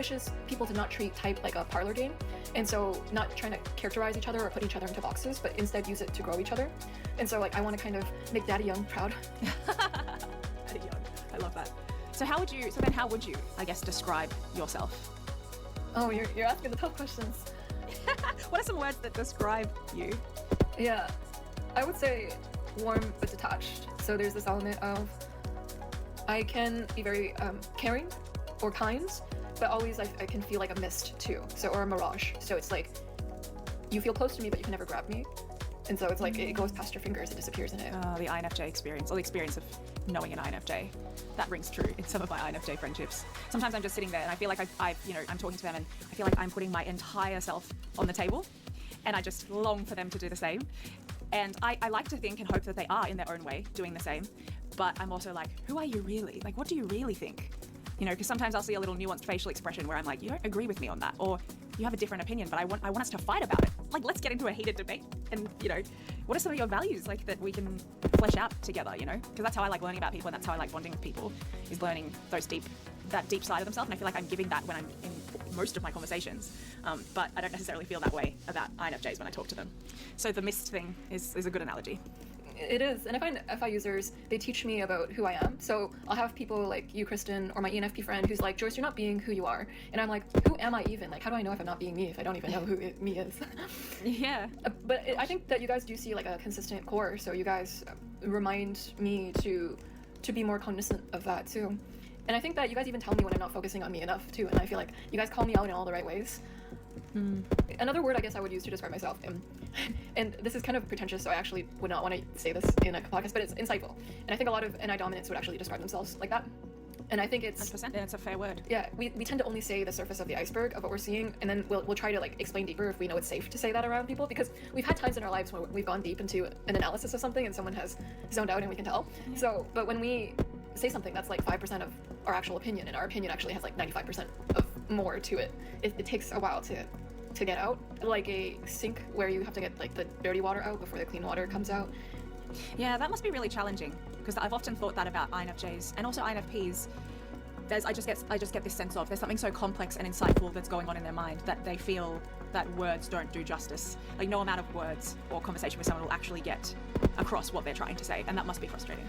wishes people to not treat type like a parlor game, and so not trying to characterize each other or put each other into boxes, but instead use it to grow each other. And so like I want to kind of make Daddy Young proud. Daddy Young, I love that. So how would you, I guess, describe yourself? Oh, you're asking the tough questions. What are some words that describe you? Yeah, I would say warm but detached. So there's this element of I can be very caring or kind, but always I can feel like a mist too, so or a mirage. So it's like you feel close to me, but you can never grab me, and so it's like it goes past your fingers, it disappears in it. The INFJ experience, or the experience of knowing an INFJ, that rings true in some of my INFJ friendships. Sometimes I'm just sitting there and I feel like I'm talking to them and I feel like I'm putting my entire self on the table, and I just long for them to do the same. And I like to think and hope that they are in their own way doing the same, but I'm also like, who are you really? Like, what do you really think? You know, because sometimes I'll see a little nuanced facial expression where I'm like, you don't agree with me on that, or you have a different opinion, but I want us to fight about it. Like, let's get into a heated debate. And, you know, what are some of your values, like, that we can flesh out together, you know? Because that's how I like learning about people, and that's how I like bonding with people, is learning that deep side of themselves. And I feel like I'm giving that when I'm in most of my conversations. But I don't necessarily feel that way about INFJs when I talk to them. So the mist thing is a good analogy. It is, and I find FI users, they teach me about who I am. So I'll have people like you, Kristen, or my ENFP friend who's like, Joyce, you're not being who you are. And I'm like, who am I even? Like, how do I know if I'm not being me if I don't even know who me is? Yeah. But I think that you guys do see like a consistent core, so you guys remind me to be more cognizant of that too. And I think that you guys even tell me when I'm not focusing on me enough too, and I feel like you guys call me out in all the right ways. Another word I guess I would use to describe myself, and this is kind of pretentious, so I actually would not want to say this in a podcast, but it's insightful. And I think a lot of NI dominants would actually describe themselves like that. And I think it's 100%, and it's a fair word. Yeah, we tend to only say the surface of the iceberg of what we're seeing, and then we'll try to like explain deeper if we know it's safe to say that around people, because we've had times in our lives where we've gone deep into an analysis of something and someone has zoned out and we can tell. So, but when we say something that's like 5% of our actual opinion, and our opinion actually has like 95% of more to it, it takes a while to get out, like a sink where you have to get like the dirty water out before the clean water comes out. Yeah, that must be really challenging, because I've often thought that about INFJs and also INFPs. I just get this sense of there's something so complex and insightful that's going on in their mind that they feel that words don't do justice. Like, no amount of words or conversation with someone will actually get across what they're trying to say, and that must be frustrating.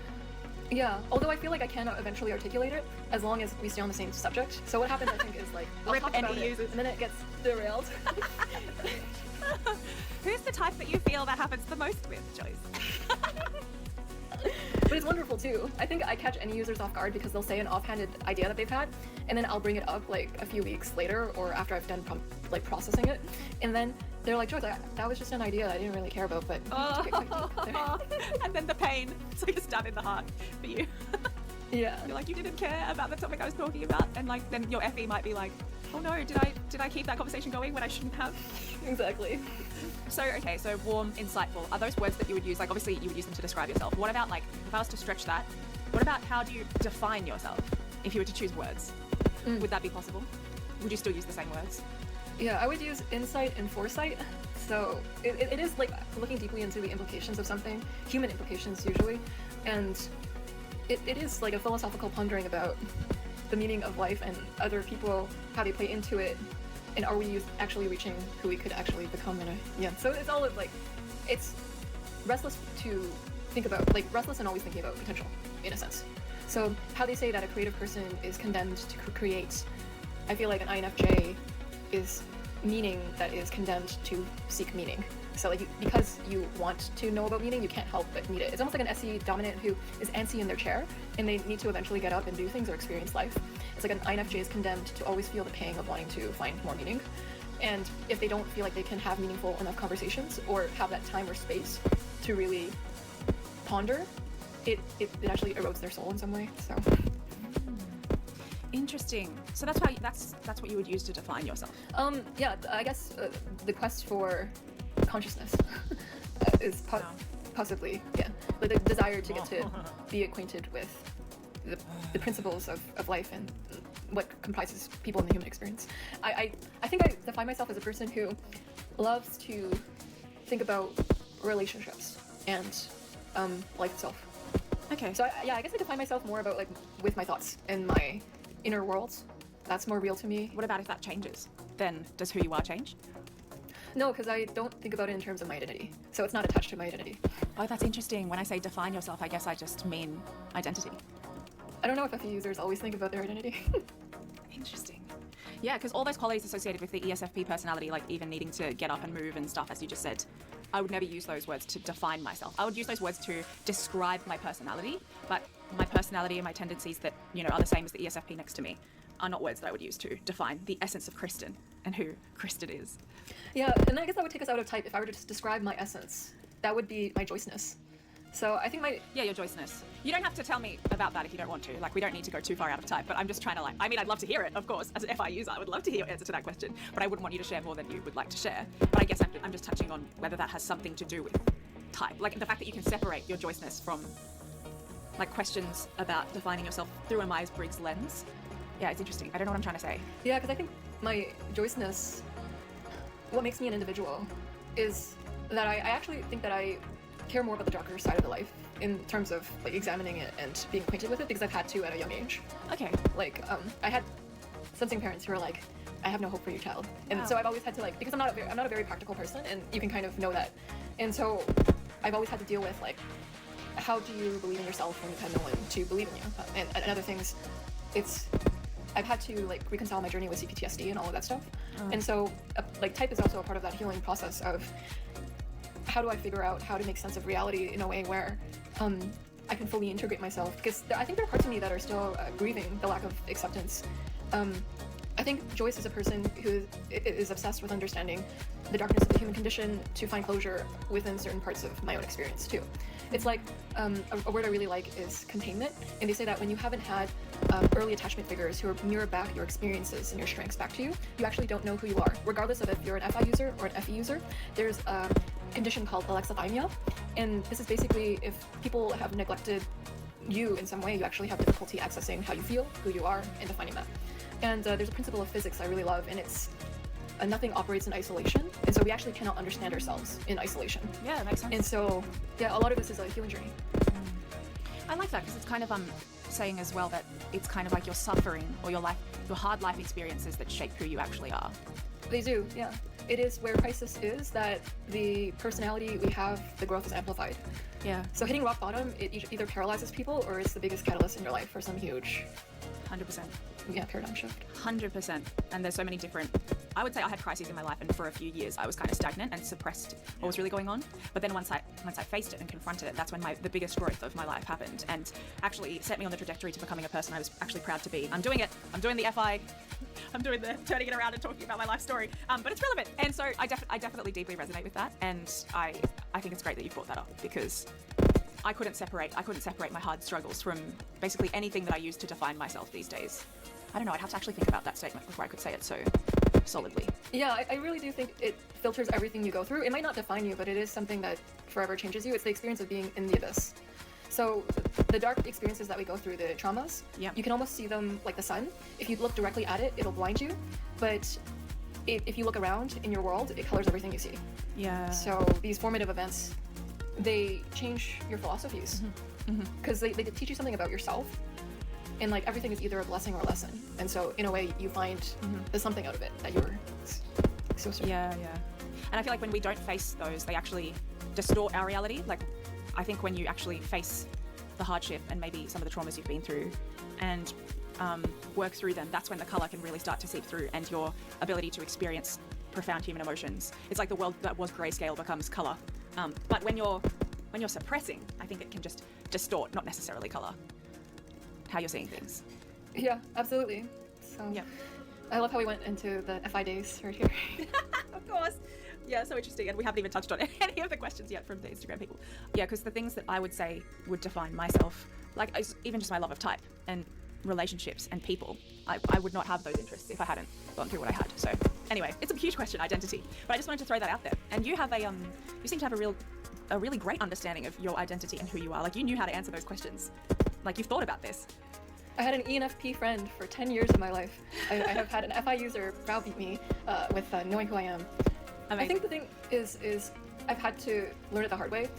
Yeah, although I feel like I can eventually articulate it as long as we stay on the same subject. So what happens, I think, is like I'll talk about it, and then it gets derailed. Who's the type that you feel that happens the most with, Joyce? But it's wonderful too. I think I catch any users off guard because they'll say an offhanded idea that they've had, and then I'll bring it up like a few weeks later or after I've done processing it, and then they're like, Joyce, that was just an idea I didn't really care about, but and then the pain, it's like a stab in the heart for you. Yeah. You're like, you didn't care about the topic I was talking about, and like then your FE might be like, oh no, did I keep that conversation going when I shouldn't have? Exactly. So, okay, so warm, insightful. Are those words that you would use? Like, obviously you would use them to describe yourself. What about, like, if I was to stretch that, what about how do you define yourself if you were to choose words? Would that be possible? Would you still use the same words? Yeah, I would use insight and foresight. So it is like looking deeply into the implications of something, human implications usually, and it is like a philosophical pondering about the meaning of life and other people, how they play into it, and are we actually reaching who we could actually become in a, yeah. So it's all of like, it's restless to think about, like restless and always thinking about potential, in a sense. So how they say that a creative person is condemned to create, I feel like an INFJ is meaning that is condemned to seek meaning. So like because you want to know about meaning, you can't help but need it. It's almost like an SE dominant who is antsy in their chair and they need to eventually get up and do things or experience life. It's like an INFJ is condemned to always feel the pang of wanting to find more meaning. And if they don't feel like they can have meaningful enough conversations or have that time or space to really ponder, it actually erodes their soul in some way. So interesting. So that's what you would use to define yourself. Yeah, I guess the quest for consciousness is possibly, yeah, like the desire to get to be acquainted with the principles of life and what comprises people in the human experience. I think I define myself as a person who loves to think about relationships and life itself. Okay. So I guess I define myself more about like with my thoughts and my inner worlds that's more real to me. What about if that changes? Then does who you are change? No, because I don't think about it in terms of my identity. So it's not attached to my identity. Oh, that's interesting. When I say define yourself, I guess I just mean identity. I don't know if FE users always think about their identity. Interesting. Yeah, because all those qualities associated with the ESFP personality, like even needing to get up and move and stuff, as you just said, I would never use those words to define myself. I would use those words to describe my personality, but my personality and my tendencies that, are the same as the ESFP next to me are not words that I would use to define the essence of Kristen and who Kristen is. Yeah, and I guess that would take us out of type if I were to just describe my essence. That would be my Joyceness. So I think Yeah, your Joyceness. You don't have to tell me about that if you don't want to. Like, we don't need to go too far out of type, but I'm just trying to I'd love to hear it, of course. As an FI user, I would love to hear your answer to that question, but I wouldn't want you to share more than you would like to share. But I guess I'm just touching on whether that has something to do with type. Like, the fact that you can separate your Joyceness from, questions about defining yourself through a Myers-Briggs lens. Yeah, it's interesting. I don't know what I'm trying to say. Yeah, because I think my Joyceness, what makes me an individual is that I actually think that I care more about the darker side of the life in terms of examining it and being acquainted with it, because I've had to at a young age. Okay. I had sensing parents who were like, I have no hope for your child. And Wow. so I've always had to because I'm not a very practical person, and you can kind of know that. And so I've always had to deal with how do you believe in yourself when you've had no one to believe in you? And other things, I've had to reconcile my journey with CPTSD and all of that stuff. And so type is also a part of that healing process of how do I figure out how to make sense of reality in a way where I can fully integrate myself, because I think there are parts of me that are still grieving the lack of acceptance. I think Joyce is a person who is obsessed with understanding the darkness of the human condition to find closure within certain parts of my own experience too. It's a word I really like is containment, and they say that when you haven't had early attachment figures who mirror back your experiences and your strengths back to you, you actually don't know who you are. Regardless of if you're an FI user or an FE user, there's a condition called alexithymia, and this is basically if people have neglected you in some way, you actually have difficulty accessing how you feel, who you are, and defining that. And there's a principle of physics I really love, and it's nothing operates in isolation, and so we actually cannot understand ourselves in isolation. Yeah, that makes sense. And so, yeah, a lot of this is a healing journey. I like that because it's kind of saying as well that it's kind of like your suffering or your hard life experiences that shape who you actually are. They do, yeah. It is where crisis is that the personality we have, the growth is amplified. Yeah. So hitting rock bottom, it either paralyzes people or it's the biggest catalyst in your life for some huge 100%. Paradigm shift. 100%. And there's so many different, I would say I had crises in my life, and for a few years I was kind of stagnant and suppressed what was really going on. But then once I faced it and confronted it, that's when the biggest growth of my life happened, and actually set me on the trajectory to becoming a person I was actually proud to be. I'm doing it. I'm doing the FI. I'm doing the turning it around and talking about my life story. But it's relevant. And so I definitely deeply resonate with that. And I think it's great that you brought that up, because I couldn't separate my hard struggles from basically anything that I use to define myself these days. I don't know, I'd have to actually think about that statement before I could say it so solidly. Yeah, I really do think it filters everything you go through. It might not define you, but it is something that forever changes you. It's the experience of being in the abyss. So the dark experiences that we go through, the traumas, you can almost see them like the sun. If you look directly at it, it'll blind you. But if you look around in your world, it colors everything you see. Yeah. So these formative events, they change your philosophies. Because they teach you something about yourself. And everything is either a blessing or a lesson. And so in a way, you find there's something out of it that you're so certain. Yeah. And I feel like when we don't face those, they actually distort our reality. I think when you actually face the hardship and maybe some of the traumas you've been through and work through them, that's when the color can really start to seep through, and your ability to experience profound human emotions. It's like the world that was grayscale becomes color. But when you're suppressing, I think it can just distort, not necessarily color, how you're seeing things. Yeah, absolutely. So Yeah. I love how we went into the FI days right here. Of course. Yeah, so interesting. And we haven't even touched on any of the questions yet from the Instagram people. Yeah, because the things that I would say would define myself, even just my love of type and relationships and people, I would not have those interests if I hadn't gone through what I had. So anyway, it's a huge question, identity. But I just wanted to throw that out there. And you have you seem to have a really great understanding of your identity and who you are. You knew how to answer those questions. You've thought about this. I had an ENFP friend for 10 years of my life. I have had an FI user browbeat me with knowing who I am. Amazing. I think the thing is I've had to learn it the hard way.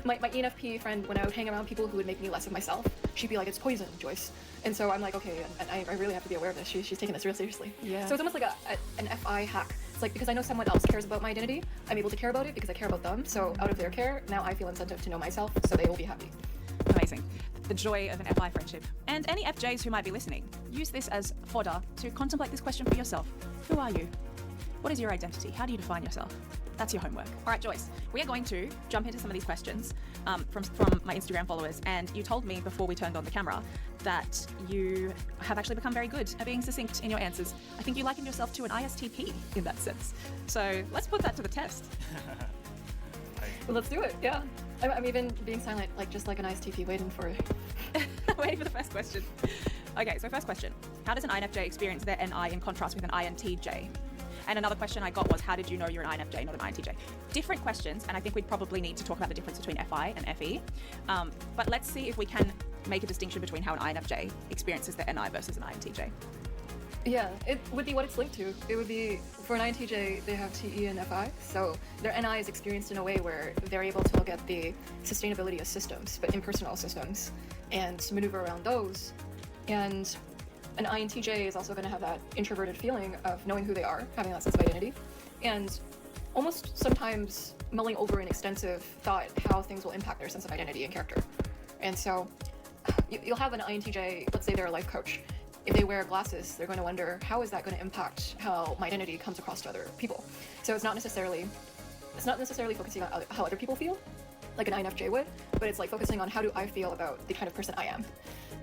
my ENFP friend, when I would hang around people who would make me less of myself, she'd be like, it's poison, Joyce. And so I'm like, okay, and I really have to be aware of this. She's taking this real seriously. Yeah. So it's almost like an FI hack. It's like, because I know someone else cares about my identity, I'm able to care about it because I care about them. So out of their care, now I feel incentive to know myself, so they will be happy. Amazing. The joy of an FI friendship. And any FJs who might be listening, use this as fodder to contemplate this question for yourself. Who are you? What is your identity? How do you define yourself? That's your homework. All right, Joyce, we are going to jump into some of these questions from my Instagram followers. And you told me before we turned on the camera that you have actually become very good at being succinct in your answers. I think you likened yourself to an ISTP in that sense. So let's put that to the test. Well, let's do it, yeah. I'm even being silent, like just like an ISTP, waiting for waiting for the first question. Okay, so first question. How does an INFJ experience their NI in contrast with an INTJ? And another question I got was, how did you know you're an INFJ, not an INTJ? Different questions, and I think we'd probably need to talk about the difference between FI and FE. But let's see if we can make a distinction between how an INFJ experiences their NI versus an INTJ. Yeah, it would be what it's linked to. It would be, for an INTJ, they have TE and FI, so their NI is experienced in a way where they're able to look at the sustainability of systems, but impersonal systems, and maneuver around those. And an INTJ is also going to have that introverted feeling of knowing who they are, having that sense of identity, and almost sometimes mulling over in extensive thought how things will impact their sense of identity and character. And so you'll have an INTJ, let's say they're a life coach. If they wear glasses, they're going to wonder, how is that going to impact how my identity comes across to other people? So it's not necessarily focusing on how other people feel, like an INFJ would, but it's like focusing on how do I feel about the kind of person I am,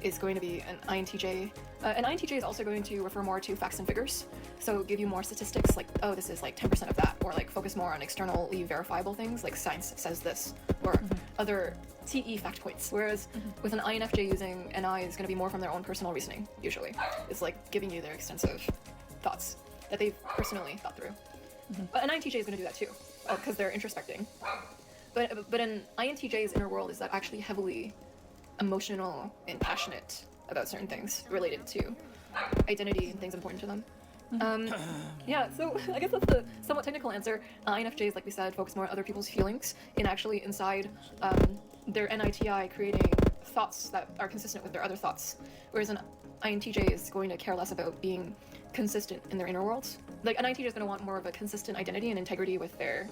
is going to be an INTJ. An INTJ is also going to refer more to facts and figures, so give you more statistics, like, oh, this is like 10% of that, or like focus more on externally verifiable things, like science says this, or other TE fact points. Whereas with an INFJ using NI is going to be more from their own personal reasoning, usually. It's like giving you their extensive thoughts that they've personally thought through. But an INTJ is going to do that too, because they're introspecting. But an INTJ's inner world is that actually heavily emotional and passionate about certain things related to identity and things important to them. Yeah, so I guess that's the somewhat technical answer. INFJs, like we said, focus more on other people's feelings and actually inside their NITI creating thoughts that are consistent with their other thoughts. Whereas an INTJ is going to care less about being consistent in their inner world. Like an INTJ is going to want more of a consistent identity and integrity with their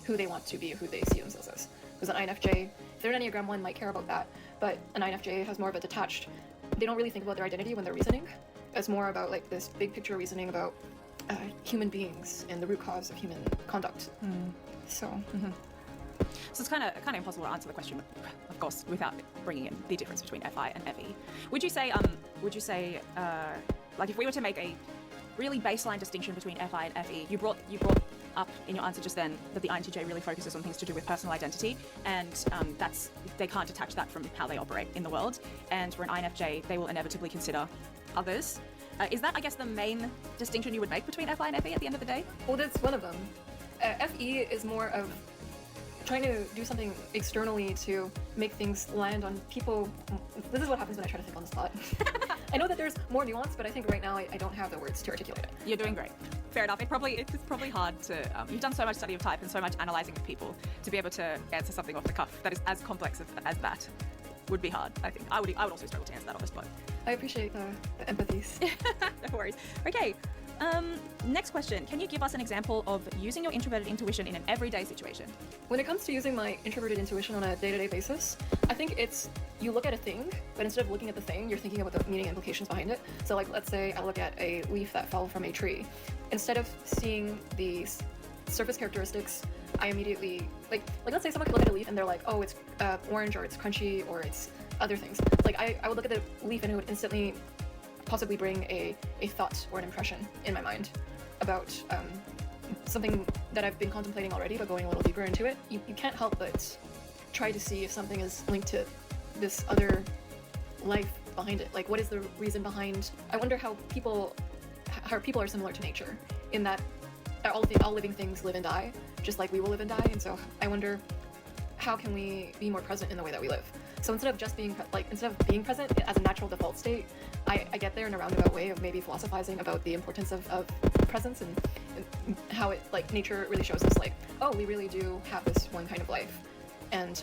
who they want to be, who they see themselves as. Because an INFJ, if they're an Enneagram 1, might care about that, but an INFJ has more of a detached. They don't really think about their identity when they're reasoning. It's more about like this big picture reasoning about human beings and the root cause of human conduct. So. So it's kind of impossible to answer the question, of course, without bringing in the difference between FI and FE. Would you say, like if we were to make a really baseline distinction between FI and FE, you brought up in your answer just then that the INTJ really focuses on things to do with personal identity, and they can't detach that from how they operate in the world. And for an INFJ, they will inevitably consider others. Is that, I guess, the main distinction you would make between FI and FE at the end of the day? Well, that's one of them. FE is more of trying to do something externally to make things land on people. This is what happens when I try to think on the spot. I know that there's more nuance, but I think right now I don't have the words to articulate it. You're doing great. Fair enough. It's probably hard to. You've done so much study of type and so much analysing of people to be able to answer something off the cuff that is as complex as that would be hard. I think I would also struggle to answer that on the spot. I appreciate the empathies. No worries. Okay. Next question. Can you give us an example of using your introverted intuition in an everyday situation? When it comes to using my introverted intuition on a day-to-day basis, I think it's you look at a thing, but instead of looking at the thing, you're thinking about the meaning and implications behind it. So like, let's say I look at a leaf that fell from a tree. Instead of seeing the surface characteristics, I immediately, like let's say someone could look at a leaf and they're like, oh, it's orange or it's crunchy or it's other things. Like I would look at the leaf and it would instantly possibly bring a thought or an impression in my mind about something that I've been contemplating already, but going a little deeper into it. You can't help but try to see if something is linked to this other life behind it. Like, what is the reason behind? I wonder how people are similar to nature, in that all living things live and die, just like we will live and die. And so I wonder, how can we be more present in the way that we live? So instead of being present as a natural default state, I get there in a roundabout way of maybe philosophizing about the importance of presence and how it, like, nature really shows us, like, oh, we really do have this one kind of life. and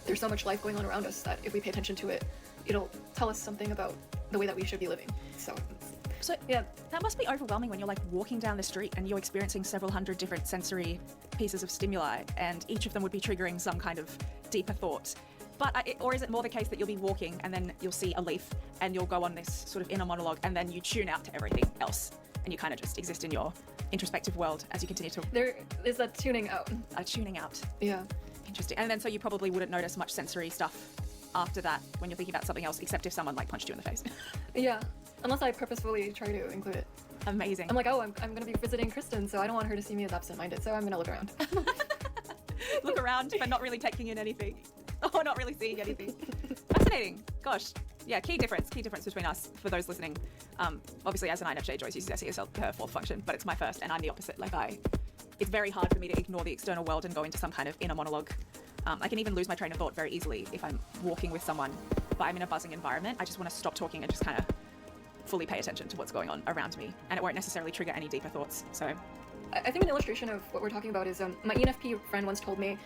there's so much life going on around us that if we pay attention to it, it'll tell us something about the way that we should be living. So yeah, that must be overwhelming when you're like walking down the street and you're experiencing several hundred different sensory pieces of stimuli, and each of them would be triggering some kind of deeper thought. Or is it more the case that you'll be walking and then you'll see a leaf and you'll go on this sort of inner monologue and then you tune out to everything else and you kind of just exist in your introspective world as you continue to... There is a tuning out. A tuning out. Yeah. Interesting. And then so you probably wouldn't notice much sensory stuff after that when you're thinking about something else, except if someone like punched you in the face. Yeah. Unless I purposefully try to include it. Amazing. I'm like, oh, I'm going to be visiting Kristen, so I don't want her to see me as absent-minded, so I'm going to look around. Look around, but not really taking in anything. Or not really seeing anything. Fascinating. Gosh. Yeah, key difference between us for those listening. Obviously, as an INFJ, Joyce uses SE as her fourth function, but it's my first, and I'm the opposite. It's very hard for me to ignore the external world and go into some kind of inner monologue. I can even lose my train of thought very easily if I'm walking with someone, but I'm in a buzzing environment. I just want to stop talking and just kind of fully pay attention to what's going on around me, and it won't necessarily trigger any deeper thoughts. So I think an illustration of what we're talking about is my ENFP friend once told me,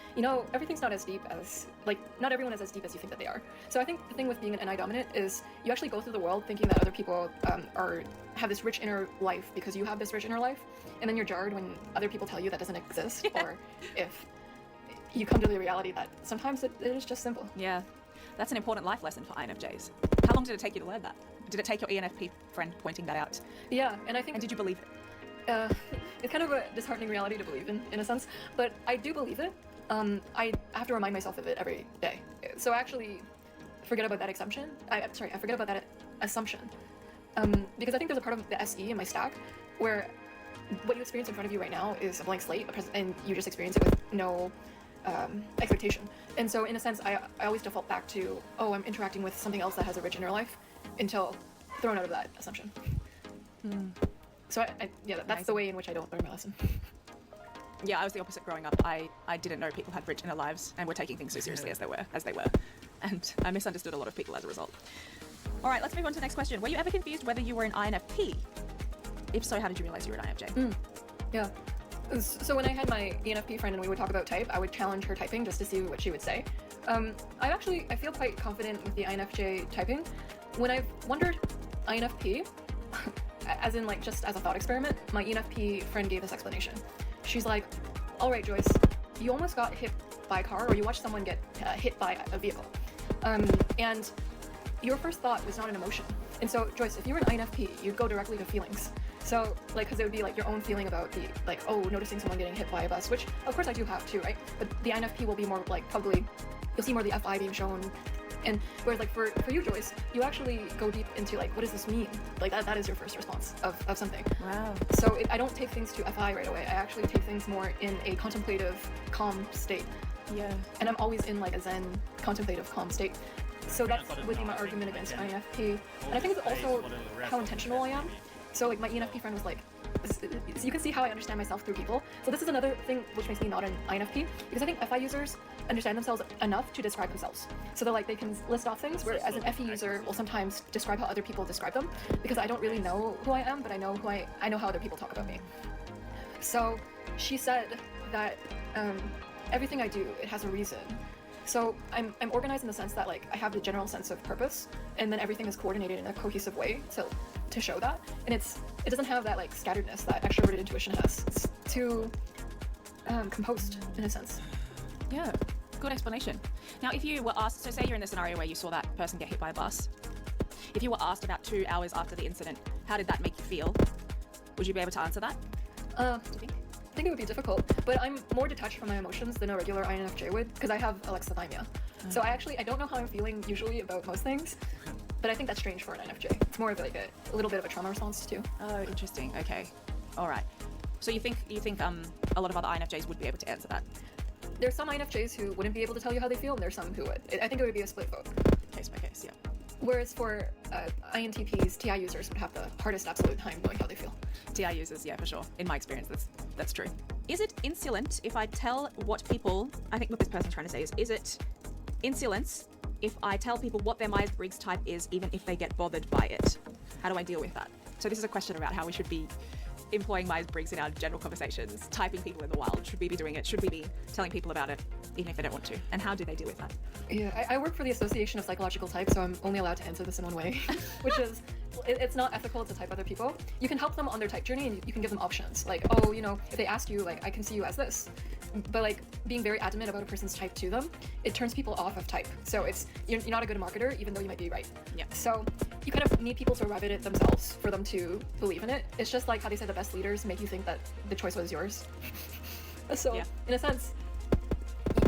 everything's not as deep as, not everyone is as deep as you think that they are. So I think the thing with being an NI dominant is you actually go through the world thinking that other people have this rich inner life because you have this rich inner life, and then you're jarred when other people tell you that doesn't exist, or if you come to the reality that sometimes it is just simple. Yeah, that's an important life lesson for INFJs. How long did it take you to learn that? Did it take your ENFP friend pointing that out? Yeah, and I think... And did you believe it? It's kind of a disheartening reality to believe in a sense, but I do believe it. I have to remind myself of it every day. So I actually forget about that assumption. I forget about that assumption. Because I think there's a part of the SE in my stack where what you experience in front of you right now is a blank slate, and you just experience it with no expectation. And so in a sense, I always default back to, oh, I'm interacting with something else that has a rich inner life, until thrown out of that assumption. So that's the way in which I don't learn my lesson. Yeah, I was the opposite growing up. I didn't know people had rich inner lives and were taking things so seriously as they were. And I misunderstood a lot of people as a result. All right, let's move on to the next question. Were you ever confused whether you were an INFP? If so, how did you realize you were an INFJ? Yeah. So when I had my ENFP friend and we would talk about type, I would challenge her typing just to see what she would say. I feel quite confident with the INFJ typing. When I've wondered INFP, as in just as a thought experiment, my ENFP friend gave this explanation. She's like, all right, Joyce, you almost got hit by a car, or you watched someone get hit by a vehicle. And your first thought was not an emotion. And so, Joyce, if you were an INFP, you'd go directly to feelings. So, because it would be your own feeling about the, noticing someone getting hit by a bus, which of course I do have too, right? But the INFP will be more probably, you'll see more of the FI being shown. And whereas for you, Joyce, you actually go deep into what does this mean? That is your first response of something. Wow. So I don't take things to FI right away. I actually take things more in a contemplative, calm state. Yeah. And I'm always in a Zen, contemplative, calm state. So that would be my argument against INFP. And I think it's also how intentional I am. So my ENFP friend was like, so you can see how I understand myself through people. So this is another thing which makes me not an INFP, because I think FI users understand themselves enough to describe themselves. So they're they can list off things, whereas an FE user will sometimes describe how other people describe them, because I don't really know who I am, but I know how other people talk about me. So she said that everything I do, it has a reason. So I'm organized in the sense that I have the general sense of purpose, and then everything is coordinated in a cohesive way to show that. And it doesn't have that scatteredness that extroverted intuition has. It's too composed in a sense. Yeah, good explanation. Now, if you were asked, so say you're in the scenario where you saw that person get hit by a bus. If you were asked about 2 hours after the incident, how did that make you feel? Would you be able to answer that? I think it would be difficult, but I'm more detached from my emotions than a regular INFJ would, because I have alexithymia. So I don't know how I'm feeling usually about most things, but I think that's strange for an INFJ. It's more of a little bit of a trauma response too. Oh, interesting. Okay. All right. So you think a lot of other INFJs would be able to answer that? There's some INFJs who wouldn't be able to tell you how they feel, and there's some who would. I think it would be a split vote. Case by case, yeah. Whereas for INTPs, TI users would have the hardest absolute time knowing how they feel. TI users, yeah, for sure. In my experience, that's true. Is it insolent if I tell what people, I think what this person's trying to say is it insolence if I tell people what their Myers-Briggs type is, even if they get bothered by it? How do I deal with that? So this is a question about how we should be employing Myers-Briggs in our general conversations, typing people in the wild? Should we be doing it? Should we be telling people about it, even if they don't want to? And how do they deal with that? Yeah, I work for the Association of Psychological Types, so I'm only allowed to answer this in one way, which is it's not ethical to type other people. You can help them on their type journey, and you can give them options. Like, oh, if they ask you, like, I can see you as this. But like being very adamant about a person's type to them, it turns people off of type. So you're not a good marketer, even though you might be right. Yeah. So you kind of need people to arrive at it themselves for them to believe in it. It's just like how they say the best leaders make you think that the choice was yours. So yeah. In a sense,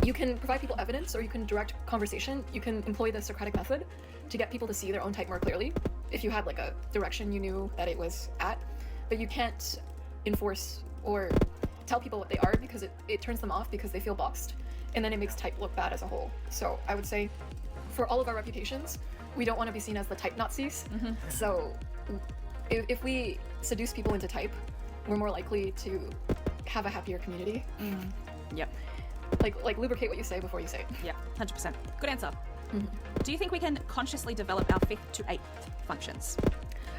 you can provide people evidence, or you can direct conversation. You can employ the Socratic method to get people to see their own type more clearly, if you had like a direction you knew that it was at. But you can't enforce or tell people what they are, because it turns them off, because they feel boxed, and then it makes type look bad as a whole. So I would say for all of our reputations, we don't want to be seen as the type Nazis. Mm-hmm. So if we seduce people into type, we're more likely to have a happier community. Mm-hmm. Yep. Like lubricate what you say before you say it. Yeah, 100%. Good answer. Mm-hmm. Do you think we can consciously develop our 5th to 8th functions?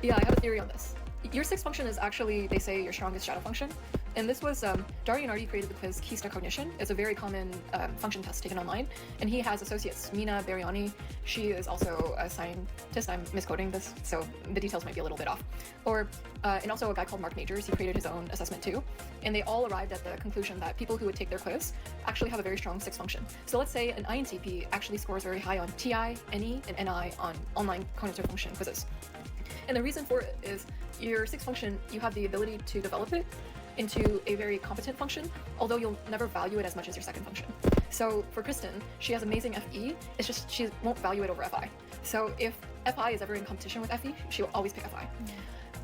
Yeah, I have a theory on this. Your 6th function is actually, they say, your strongest shadow function. And this was, Dario Nardi created the quiz Keys to Cognition. It's a very common function test taken online. And he has associates, Mina Bariani. She is also a scientist. I'm misquoting this, so the details might be a little bit off. And also a guy called Mark Majors. He created his own assessment too. And they all arrived at the conclusion that people who would take their quiz actually have a very strong 6th function. So let's say an INTP actually scores very high on TI, NE, and NI on online cognitive function quizzes. And the reason for it is your 6th function, you have the ability to develop it into a very competent function, although you'll never value it as much as your 2nd function. So for Kristen, she has amazing FE, it's just she won't value it over FI. So if FI is ever in competition with FE, she will always pick FI. Mm-hmm.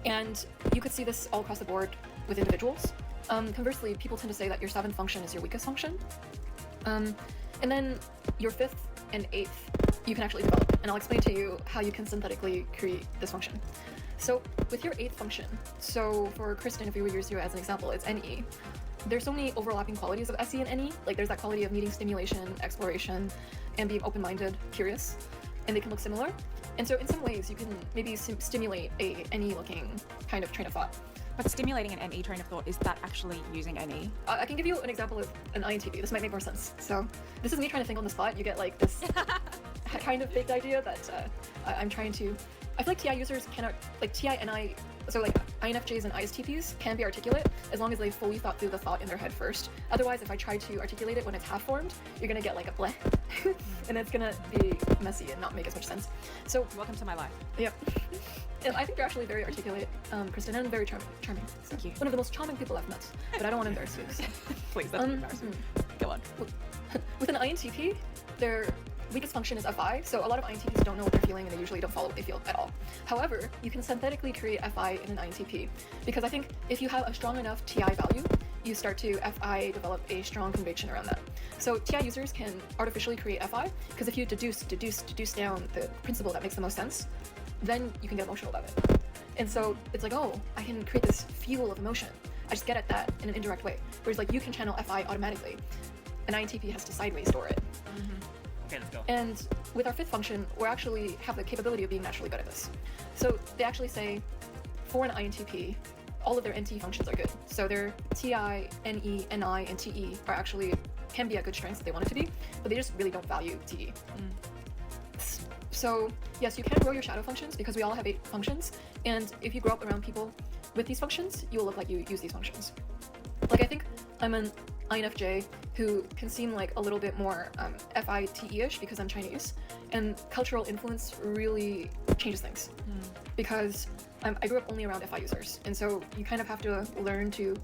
And you could see this all across the board with individuals. Conversely, people tend to say that your 7th function is your weakest function. And then your 5th and 8th, you can actually develop. And I'll explain to you how you can synthetically create this function. So with your 8th function, so for Kristen, if we were to use you as an example, it's NE. There's so many overlapping qualities of SE and NE. Like there's that quality of needing stimulation, exploration, and being open-minded, curious, and they can look similar. And so in some ways, you can maybe stimulate a NE-looking kind of train of thought. But stimulating an NE train of thought, is that actually using NE? I can give you an example of an INTP. This might make more sense. So this is me trying to think on the spot. You get like this kind of baked idea that I'm trying to... I feel like TI users cannot, like TI and so like INFJs and ISTPs can be articulate as long as they fully thought through the thought in their head first. Otherwise, if I try to articulate it when it's half formed, you're gonna get like a bleh, and it's gonna be messy and not make as much sense. So welcome to my life. Yeah. And I think you're actually very articulate, Kristen, and very charming. So thank you. One of the most charming people I've met, but I don't want to embarrass you. So. Please, that's embarrassing. Go on. With an INTP, their weakest function is FI, so a lot of INTPs don't know what they're feeling, and they usually don't follow what they feel at all. However, you can synthetically create FI in an INTP, because I think if you have a strong enough TI value, you start to FI develop a strong conviction around that. So TI users can artificially create FI, because if you deduce down the principle that makes the most sense, then you can get emotional about it. And so it's like, oh, I can create this fuel of emotion. I just get at that in an indirect way. Whereas like you can channel FI automatically. An INTP has to sideways store it. Mm-hmm. Okay, let's go. And with our 5th function, we actually have the capability of being naturally good at this. So they actually say, for an INTP, all of their NT functions are good. So their TI, NE, NI, and TE can be at good strengths if they want it to be, but they just really don't value TE. So yes, you can grow your shadow functions because we all have 8 functions. And if you grow up around people with these functions, you will look like you use these functions. Like I think I'm an INFJ who can seem like a little bit more FITE-ish because I'm Chinese, and cultural influence really changes things because I grew up only around FI users, and so you kind of have to learn to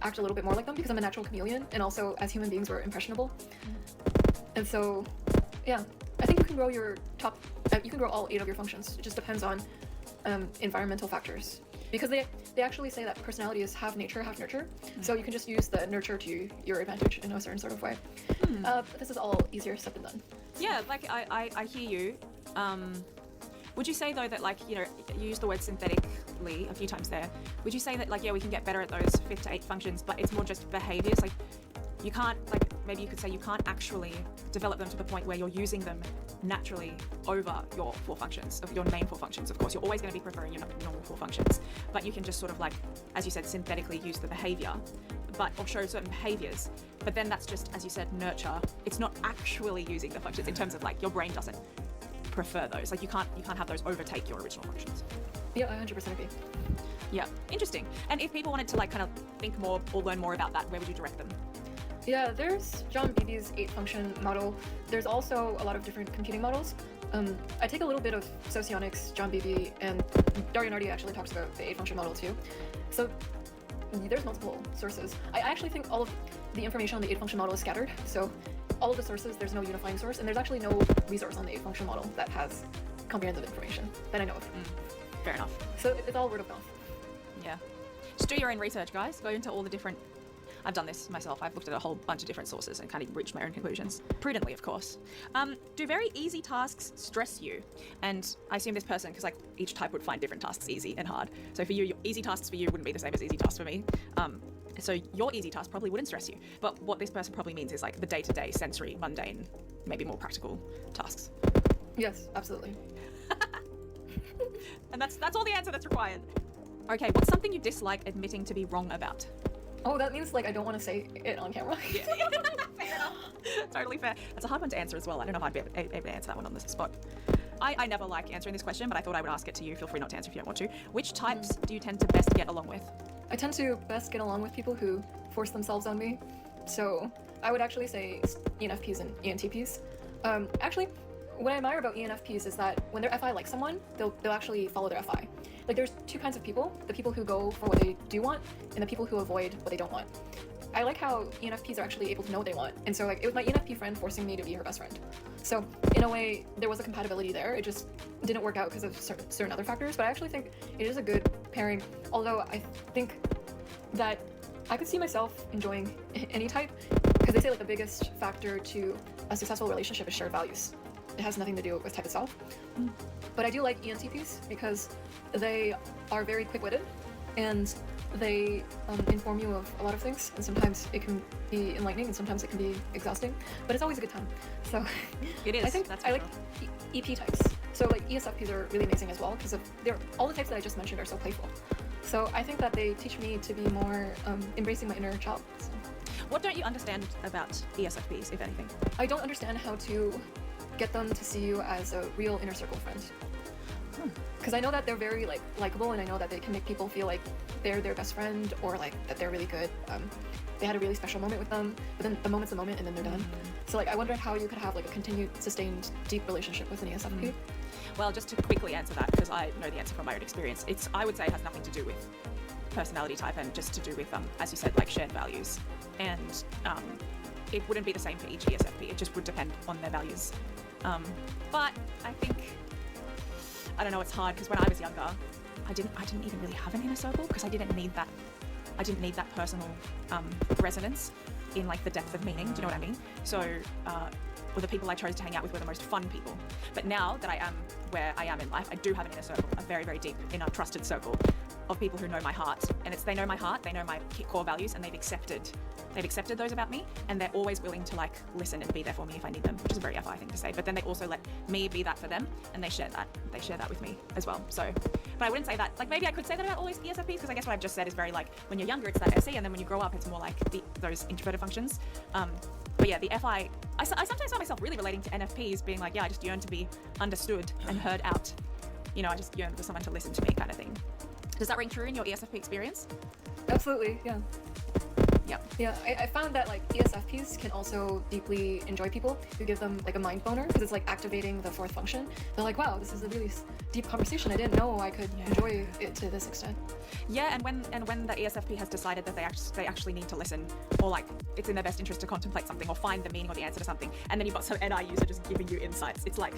act a little bit more like them because I'm a natural chameleon, and also as human beings we're impressionable. And so yeah, I think you can grow you can grow all 8 of your functions. It just depends on environmental factors. Because they actually say that personality is half nature, half nurture. So you can just use the nurture to your advantage in a certain sort of way. But this is all easier said than done. Yeah, like I hear you. Would you say though that like, you used the word synthetically a few times there. Would you say that like, yeah, we can get better at those 5th to 8th functions, but it's more just behaviors? Like you can't, like maybe you could say you can't actually develop them to the point where you're using them naturally over your four functions, of your main four functions. Of course, you're always going to be preferring your normal four functions, but you can just sort of like, as you said, synthetically use the behavior, or show certain behaviors. But then that's just, as you said, nurture. It's not actually using the functions in terms of like your brain doesn't prefer those. Like you can't have those overtake your original functions. Yeah, I 100% agree. Yeah, interesting. And if people wanted to like kind of think more or learn more about that, where would you direct them? Yeah, there's John Beebe's 8-function model. There's also a lot of different computing models. I take a little bit of socionics, John Beebe, and Dario Nardi actually talks about the 8-function model too. So there's multiple sources. I actually think all of the information on the 8-function model is scattered. So all of the sources, there's no unifying source, and there's actually no resource on the 8-function model that has comprehensive information that I know of. Fair enough. So it's all word of mouth. Yeah. Just do your own research, guys. Go into all the different... I've done this myself. I've looked at a whole bunch of different sources and kind of reached my own conclusions. Prudently, of course. Do very easy tasks stress you? And I assume this person, because like each type would find different tasks easy and hard. So for you, your easy tasks for you wouldn't be the same as easy tasks for me. So your easy task probably wouldn't stress you. But what this person probably means is like the day-to-day, sensory, mundane, maybe more practical tasks. Yes, absolutely. And that's all the answer that's required. Okay, what's something you dislike admitting to be wrong about? Oh, that means like I don't want to say it on camera. Yeah. Fair enough. Totally fair. That's a hard one to answer as well. I don't know if I'd be able to answer that one on the spot. I never like answering this question, but I thought I would ask it to you. Feel free not to answer if you don't want to. Which types do you tend to best get along with? I tend to best get along with people who force themselves on me. So I would actually say ENFPs and ENTPs. Actually, what I admire about ENFPs is that when their FI likes someone, they'll actually follow their FI. Like there's two kinds of people, the people who go for what they do want and the people who avoid what they don't want. I like how ENFPs are actually able to know what they want. And so like it was my ENFP friend forcing me to be her best friend. So in a way, there was a compatibility there. It just didn't work out because of certain other factors, but I actually think it is a good pairing. Although I think that I could see myself enjoying any type, because they say like the biggest factor to a successful relationship is shared values. It has nothing to do with type itself. But I do like ENTPs because they are very quick-witted and they inform you of a lot of things, and sometimes it can be enlightening and sometimes it can be exhausting, but it's always a good time. So it is. I think I like EP types. So like ESFPs are really amazing as well because all the types that I just mentioned are so playful. So I think that they teach me to be more embracing my inner child. So. What don't you understand about ESFPs, if anything? I don't understand how to get them to see you as a real inner circle friend. Because I know that they're very likable, and I know that they can make people feel like they're their best friend, or like that they're really good. They had a really special moment with them, but then the moment's a moment and then they're done. So like I wonder how you could have like a continued, sustained, deep relationship with an ESFP. Well, just to quickly answer that, because I know the answer from my own experience, I would say it has nothing to do with personality type and just to do with, as you said, like shared values. And it wouldn't be the same for each ESFP. It just would depend on their values. But I think, I don't know, it's hard because when I was younger, I didn't even really have an inner circle because I didn't need that personal resonance in like the depth of meaning. Do you know what I mean? So the people I chose to hang out with were the most fun people. But now that I am where I am in life, I do have an inner circle, a very, very deep inner trusted circle of people who know my heart. And they know my heart, they know my core values, and they've accepted those about me, and they're always willing to like listen and be there for me if I need them, which is a very FI thing to say. But then they also let me be that for them, and they share that with me as well. So, but I wouldn't say that, like maybe I could say that about all these ESFPs, because I guess what I've just said is very like, when you're younger it's that SE, and then when you grow up it's more like those introverted functions. But yeah, the FI, I sometimes find myself really relating to NFPs, being like, yeah, I just yearn to be understood and heard out. You know, I just yearn for someone to listen to me, kind of thing. Does that ring true in your ESFP experience? Absolutely, yeah. Yep. Yeah, I found that like ESFPs can also deeply enjoy people who give them like a mind boner, because it's like activating the fourth function. They're like, wow, this is a really deep conversation. I didn't know I could enjoy it to this extent. Yeah, and when the ESFP has decided that they actually need to listen, or like it's in their best interest to contemplate something or find the meaning or the answer to something, and then you've got some NI user just giving you insights. It's like,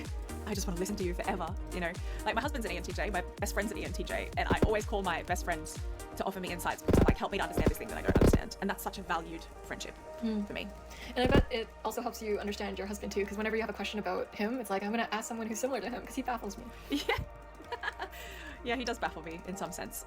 I just want to listen to you forever, you know? Like my husband's an ENTJ, my best friend's an ENTJ, and I always call my best friends to offer me insights because like help me to understand this thing that I don't understand. And that's such a valued friendship for me. And I bet it also helps you understand your husband too, because whenever you have a question about him, it's like, I'm going to ask someone who's similar to him because he baffles me. Yeah. Yeah, he does baffle me in some sense.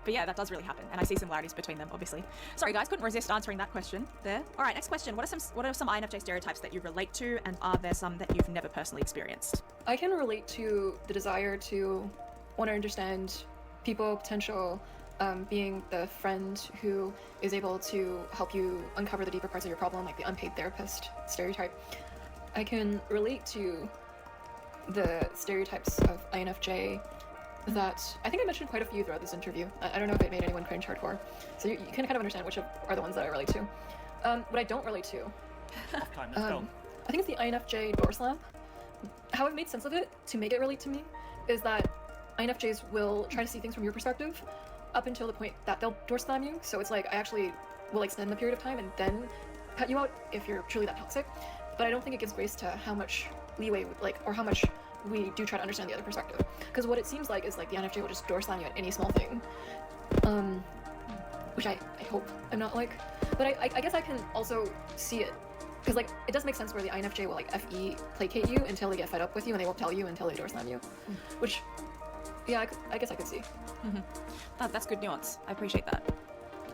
But yeah, that does really happen, and I see similarities between them, obviously. Sorry guys, couldn't resist answering that question there. All right, next question. What are some INFJ stereotypes that you relate to, and are there some that you've never personally experienced? I can relate to the desire to want to understand people, potential, being the friend who is able to help you uncover the deeper parts of your problem, like the unpaid therapist stereotype. I can relate to the stereotypes of INFJ that I think I mentioned quite a few throughout this interview. I don't know if it made anyone cringe hardcore. So you can kind of understand which are the ones that I relate to. What I don't relate to, Let's go. I think it's the INFJ door slam. How I've made sense of it to make it relate to me is that INFJs will try to see things from your perspective up until the point that they'll door slam you. So it's like I actually will extend the period of time and then cut you out if you're truly that toxic. But I don't think it gives grace to how much leeway, or how much we do try to understand the other perspective. Because what it seems like is like the INFJ will just door slam you at any small thing. Which I hope I'm not like. But I guess I can also see it. Because like it does make sense where the INFJ will like FE placate you until they get fed up with you and they won't tell you until they door slam you. Which, yeah, I guess I could see. That's good nuance. I appreciate that.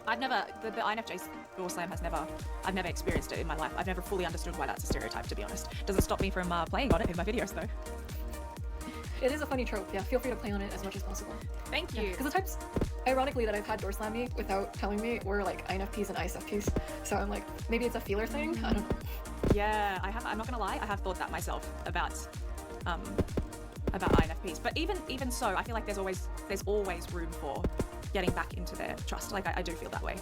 I've never, the INFJ's door slam I've never experienced it in my life. I've never fully understood why that's a stereotype, to be honest. Doesn't stop me from playing on it in my videos though. It is a funny trope, yeah. Feel free to play on it as much as possible. Thank you. Because the types, ironically, that I've had door slam me without telling me were like INFPs and ISFPs. So I'm like, maybe it's a feeler thing? I don't know. Yeah, I'm not gonna lie, I have thought that myself about INFPs. But even so, I feel like there's always room for getting back into their trust. Like I do feel that way.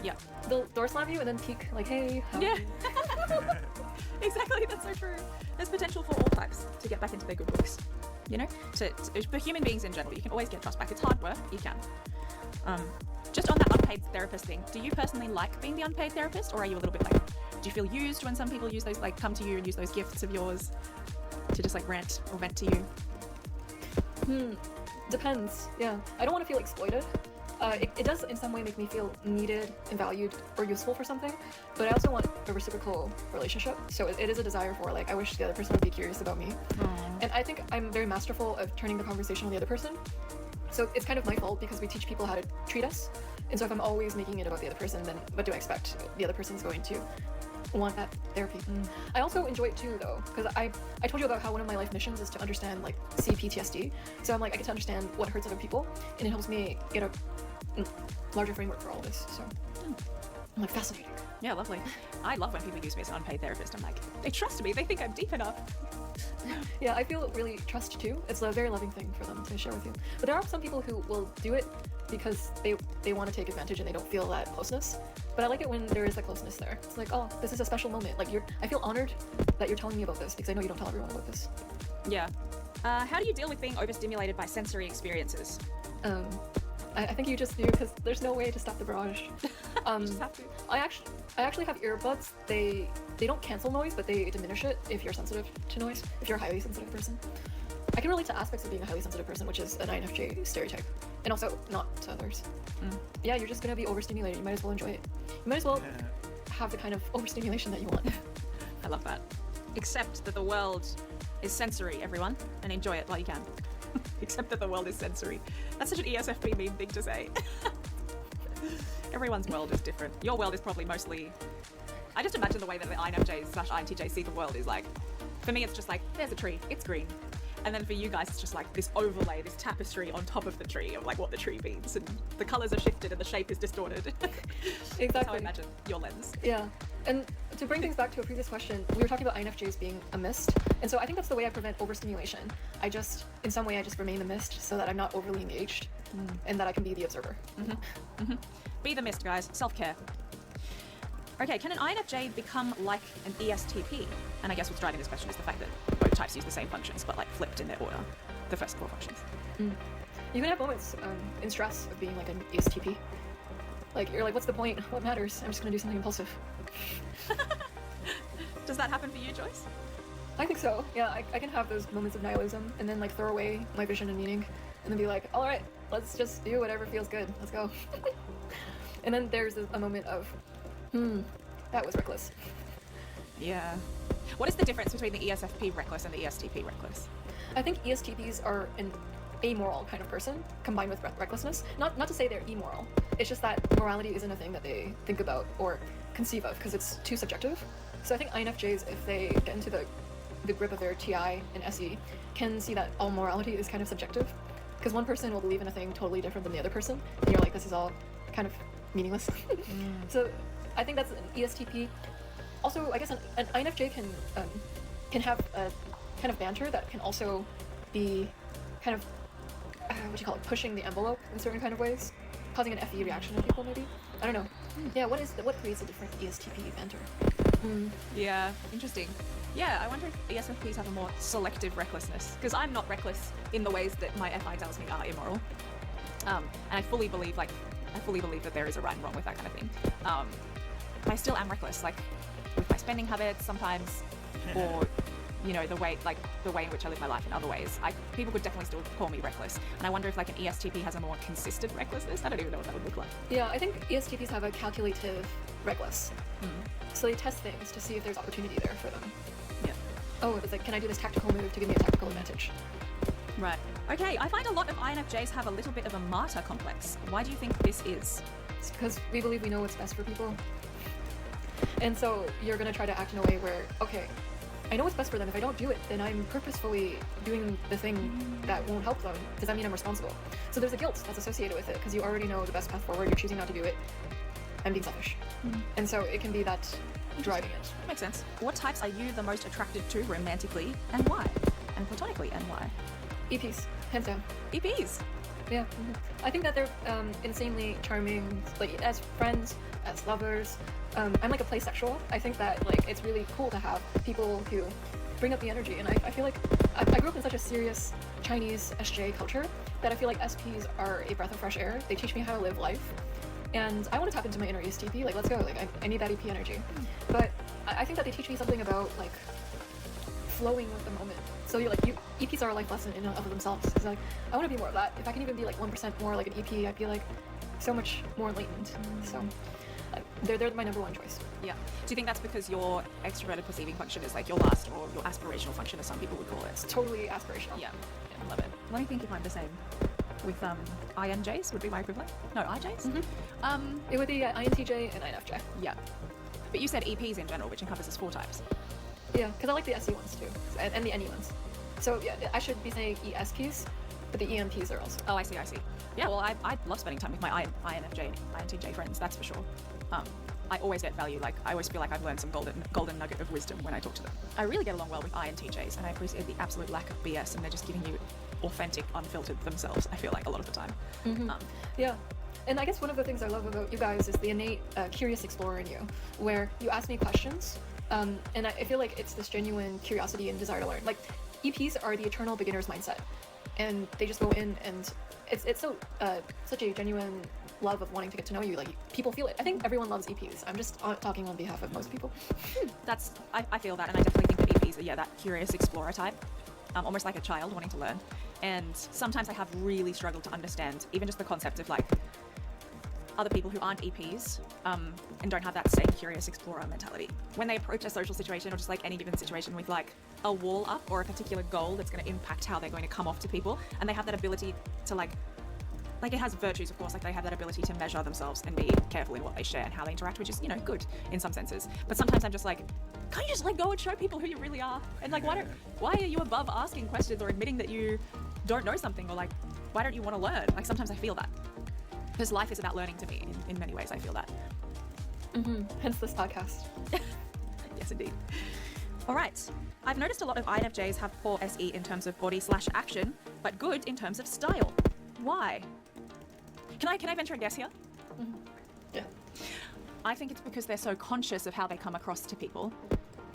Yeah. They'll door slam you and then peek like, hey. Yeah. Exactly, that's so true. There's potential for all types to get back into their good books. You know, so for human beings in general, you can always get trust back. It's hard work, you can. Just on that unpaid therapist thing, do you personally like being the unpaid therapist, or are you a little bit like, do you feel used when some people use those, like come to you and use those gifts of yours to just like rant or vent to you? Depends, yeah. I don't want to feel exploited. It does in some way make me feel needed and valued or useful for something, but I also want a reciprocal relationship. So it is a desire for like, I wish the other person would be curious about me. And I think I'm very masterful of turning the conversation on the other person. So it's kind of my fault because we teach people how to treat us. And so if I'm always making it about the other person, then what do I expect? The other person's going to want that therapy. I also enjoy it too though, because I told you about how one of my life missions is to understand like CPTSD. So I'm like, I get to understand what hurts other people, and it helps me get a larger framework for all of this. So I'm like, fascinating. Yeah, lovely. I love when people use me as an unpaid therapist. I'm like, they trust me, they think I'm deep enough. Yeah, I feel really trust too. It's a very loving thing for them to share with you. But there are some people who will do it because they want to take advantage and they don't feel that closeness. But I like it when there is that closeness there. It's like, oh, this is a special moment. Like I feel honored that you're telling me about this because I know you don't tell everyone about this. Yeah. How do you deal with being overstimulated by sensory experiences? I think you just do, because there's no way to stop the barrage. You just have to. I actually have earbuds. They don't cancel noise, but they diminish it if you're sensitive to noise, if you're a highly sensitive person. I can relate to aspects of being a highly sensitive person, which is an INFJ stereotype, and also not to others. Yeah, you're just gonna be overstimulated. You might as well enjoy it. You might as well have the kind of overstimulation that you want. I love that. Accept that the world is sensory, everyone, and enjoy it while you can. Except that the world is sensory. That's such an ESFP meme thing to say. Everyone's world is different. Your world is probably mostly... I just imagine the way that the INFJs/INTJs see the world is like, for me it's just like, there's a tree, it's green. And then for you guys it's just like this overlay, this tapestry on top of the tree of like what the tree means, and the colours are shifted and the shape is distorted. Exactly. That's how I imagine your lens. Yeah. And to bring things back to a previous question, we were talking about INFJs being a mist. And so I think that's the way I prevent overstimulation. In some way I just remain the mist so that I'm not overly engaged and that I can be the observer. Be the mist, guys. Self-care. Okay, can an INFJ become like an ESTP? And I guess what's driving this question is the fact that both types use the same functions, but like flipped in their order, the first four functions. You can have moments in stress of being like an ESTP. Like, you're like, what's the point? What matters? I'm just gonna do something impulsive. Does that happen for you, Joyce? I think so. Yeah, I can have those moments of nihilism and then like throw away my vision and meaning and then be like, all right, let's just do whatever feels good. Let's go. And then there's a moment of, that was reckless. Yeah. What is the difference between the ESFP reckless and the ESTP reckless? I think ESTPs are amoral kind of person combined with recklessness. Not to say they're immoral. It's just that morality isn't a thing that they think about or conceive of because it's too subjective. So I think INFJs, if they get into the grip of their TI and SE, can see that all morality is kind of subjective. Because one person will believe in a thing totally different than the other person, and you're like, this is all kind of meaningless. So I think that's an ESTP. Also, I guess an INFJ can have a kind of banter that can also be kind of pushing the envelope in certain kind of ways, causing an FE reaction in people maybe. I don't know. Yeah, what creates a different ESTP banter? Yeah, interesting. Yeah, I wonder if ESFPs have a more selective recklessness, because I'm not reckless in the ways that my FI tells me are immoral. And I fully believe that there is a right and wrong with that kind of thing. But I still am reckless, like with my spending habits sometimes, or the way in which I live my life in other ways. People could definitely still call me reckless. And I wonder if like an ESTP has a more consistent recklessness. I don't even know what that would look like. Yeah, I think ESTPs have a calculative reckless. So they test things to see if there's opportunity there for them. Yeah. Oh, it's like, can I do this tactical move to give me a tactical advantage? Right. Okay, I find a lot of INFJs have a little bit of a martyr complex. Why do you think this is? It's because we believe we know what's best for people. And so you're going to try to act in a way where, okay, I know what's best for them. If I don't do it, then I'm purposefully doing the thing that won't help them. Does that mean I'm responsible? So there's a guilt that's associated with it because you already know the best path forward. You're choosing not to do it. I'm being selfish. And so it can be that driving it. Makes sense. What types are you the most attracted to romantically and why? And platonically and why? EPs, hands down. EPs? Yeah. I think that they're insanely charming, like as friends, as lovers. I'm like a playsexual. I think that like it's really cool to have people who bring up the energy, and I feel like I grew up in such a serious Chinese SJ culture that I feel like SPs are a breath of fresh air. They teach me how to live life, and I want to tap into my inner ESTP. Like, let's go. Like, I need that EP energy. But I think that they teach me something about like flowing with the moment. So you're like, EPs are a life lesson in and of themselves. It's like, I want to be more of that. If I can even be like 1% more like an EP, I'd be like so much more latent. So they're my number one choice. Yeah. Do you think that's because your extroverted perceiving function is like your last or your aspirational function, as some people would call it? It's totally aspirational. Yeah. I love it. Let me think if I'm the same with INJs would be my equivalent. No, IJs? It would be INTJ and INFJ. Yeah. But you said EPs in general, which encompasses 4 types. Yeah, because I like the SE ones too, and the NE ones. So yeah, I should be saying ESPs, but the EMPs are also. Oh, I see. Yeah, well, I love spending time with my INFJ, INTJ friends, that's for sure. I always get value. Like, I always feel like I've learned some golden nugget of wisdom when I talk to them. I really get along well with INTJs, and I appreciate the absolute lack of BS, and they're just giving you authentic, unfiltered themselves, I feel like, a lot of the time. Yeah. And I guess one of the things I love about you guys is the innate curious explorer in you, where you ask me questions, and I feel like it's this genuine curiosity and desire to learn. Like, EPs are the eternal beginner's mindset, and they just go in, and it's so such a genuine love of wanting to get to know you. Like, people feel it. I think everyone loves EPs. I'm just talking on behalf of most people. I feel that, and I definitely think that EPs are that curious explorer type, almost like a child wanting to learn. And sometimes I have really struggled to understand even just the concept of like other people who aren't EPs and don't have that same curious explorer mentality. When they approach a social situation or just like any given situation with like a wall up or a particular goal that's going to impact how they're going to come off to people, and they have that ability to like it has virtues, of course, like they have that ability to measure themselves and be careful in what they share and how they interact, which is, good in some senses. But sometimes I'm just like, can't you just like go and show people who you really are? And like, why are you above asking questions or admitting that you don't know something, or like, why don't you want to learn? Like, sometimes I feel that. Because life is about learning to me in many ways, I feel that. Hence this podcast. Yes, indeed. All right. I've noticed a lot of INFJs have poor SE in terms of body/action, but good in terms of style. Why? Can I venture a guess here? Yeah. I think it's because they're so conscious of how they come across to people,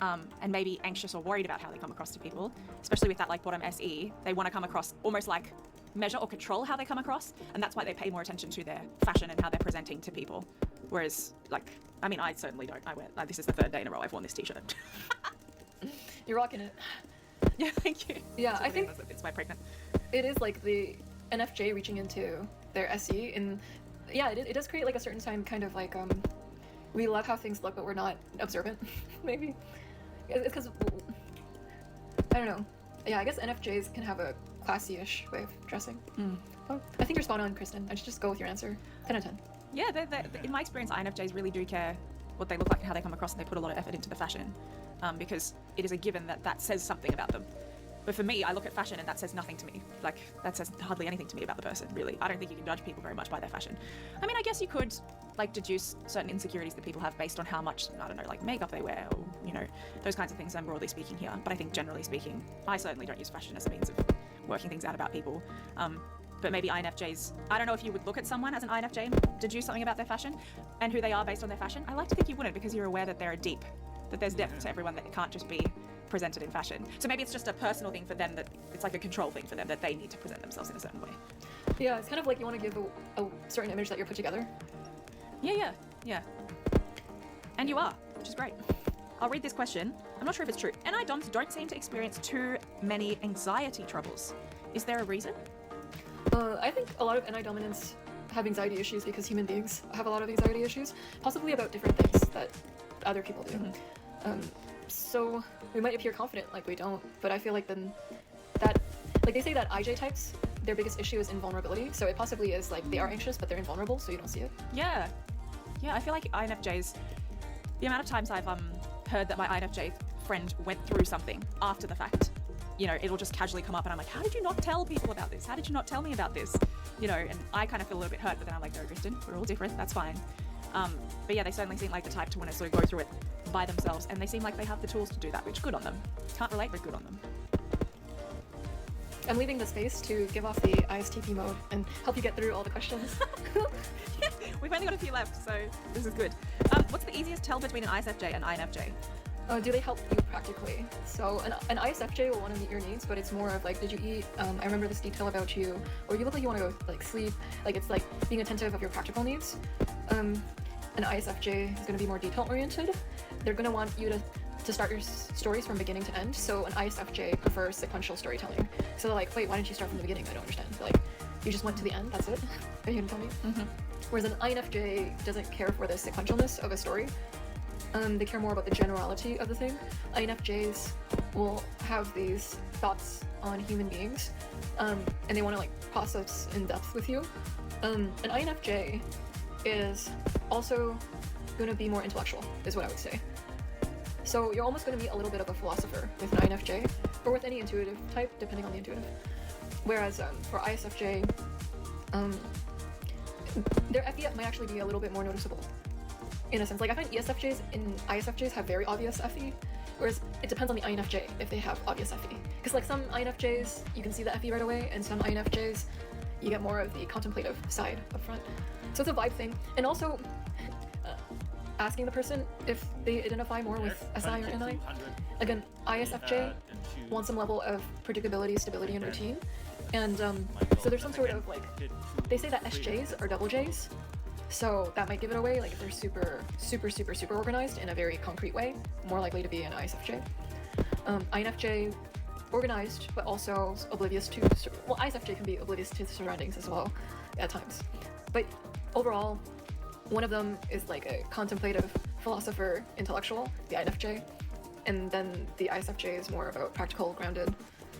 and maybe anxious or worried about how they come across to people, especially with that like bottom SE. They want to come across almost like measure or control how they come across, and that's why they pay more attention to their fashion and how they're presenting to people. Whereas, like, I mean, I certainly don't. I wear, like, this is the 3rd day in a row I've worn this t-shirt. You're rocking it. Yeah, thank you. Yeah, I think it's my pregnant. It is like the NFJ reaching into their SE, and yeah, it does create like a certain time kind of like we love how things look, but we're not observant. Maybe it's because I don't know. Yeah, I guess NFJs can have a classy-ish way of dressing. Oh, I think you're spot on, Kristen. I should just go with your answer. 10 out of 10. Yeah, in my experience, INFJs really do care what they look like and how they come across, and they put a lot of effort into the fashion, because it is a given that says something about them. But for me, I look at fashion and that says nothing to me. Like, that says hardly anything to me about the person, really. I don't think you can judge people very much by their fashion. I mean, I guess you could, like, deduce certain insecurities that people have based on how much, I don't know, like, makeup they wear, or, you know, those kinds of things. I'm broadly speaking here. But I think generally speaking, I certainly don't use fashion as a means of working things out about people. But maybe INFJs, I don't know if you would look at someone as an INFJ and deduce something about their fashion and who they are based on their fashion. I like to think you wouldn't, because you're aware that there are deep, that there's depth to everyone, that it can't just be presented in fashion. So maybe it's just a personal thing for them, that it's like a control thing for them, that they need to present themselves in a certain way. Yeah, it's kind of like you want to give a certain image that you're put together. Yeah. And you are, which is great. I'll read this question. I'm not sure if it's true. NI DOMs don't seem to experience too many anxiety troubles. Is there a reason? I think a lot of NI dominants have anxiety issues because human beings have a lot of anxiety issues, possibly about different things that other people do. So we might appear confident like we don't, but I feel like then that, like they say that IJ types, their biggest issue is invulnerability. So it possibly is like they are anxious, but they're invulnerable, so you don't see it. Yeah, I feel like INFJs, the amount of times I've heard that my INFJ friend went through something after the fact, you know, it'll just casually come up and I'm like, how did you not tell people about this? How did you not tell me about this? You know, and I kind of feel a little bit hurt, but then I'm like, no, Kristen, we're all different, that's fine. But yeah, they certainly seem like the type to want to sort of go through it by themselves, and they seem like they have the tools to do that, which good on them. Can't relate, but good on them. I'm leaving the space to give off the ISTP mode and help you get through all the questions. We've only got a few left, so this is good. What's the easiest tell between an ISFJ and INFJ? Do they help you practically? So an ISFJ will want to meet your needs, but it's more of like, did you eat? I remember this detail about you, or you look like you want to go like sleep. Like it's like being attentive of your practical needs. An ISFJ is going to be more detail oriented. They're going to want you to start your stories from beginning to end. So an ISFJ prefers sequential storytelling. So they're like, wait, why didn't you start from the beginning? I don't understand. They're like, you just went to the end. That's it. Are you going to tell me? Whereas an INFJ doesn't care for the sequentialness of a story. They care more about the generality of the thing. INFJs will have these thoughts on human beings, and they want to like process in depth with you. An INFJ is also going to be more intellectual, is what I would say. So you're almost going to be a little bit of a philosopher with an INFJ, or with any intuitive type, depending on the intuitive. Whereas for ISFJ, their FE might actually be a little bit more noticeable. In a sense, like I find ESFJs and ISFJs have very obvious FE, whereas it depends on the INFJ if they have obvious FE. Because like some INFJs, you can see the FE right away, and some INFJs, you get more of the contemplative side up front. So it's a vibe thing. And also, asking the person if they identify more with SI or NI. Again, ISFJ wants some level of predictability, stability, and routine. And so there's some sort of like, they say that SJs are double Js. So that might give it away, like if they're super organized in a very concrete way, more likely to be an ISFJ. INFJ, organized, but also oblivious to, well, ISFJ can be oblivious to the surroundings as well at times. But overall, one of them is like a contemplative philosopher, intellectual, the INFJ, and then the ISFJ is more about practical, grounded,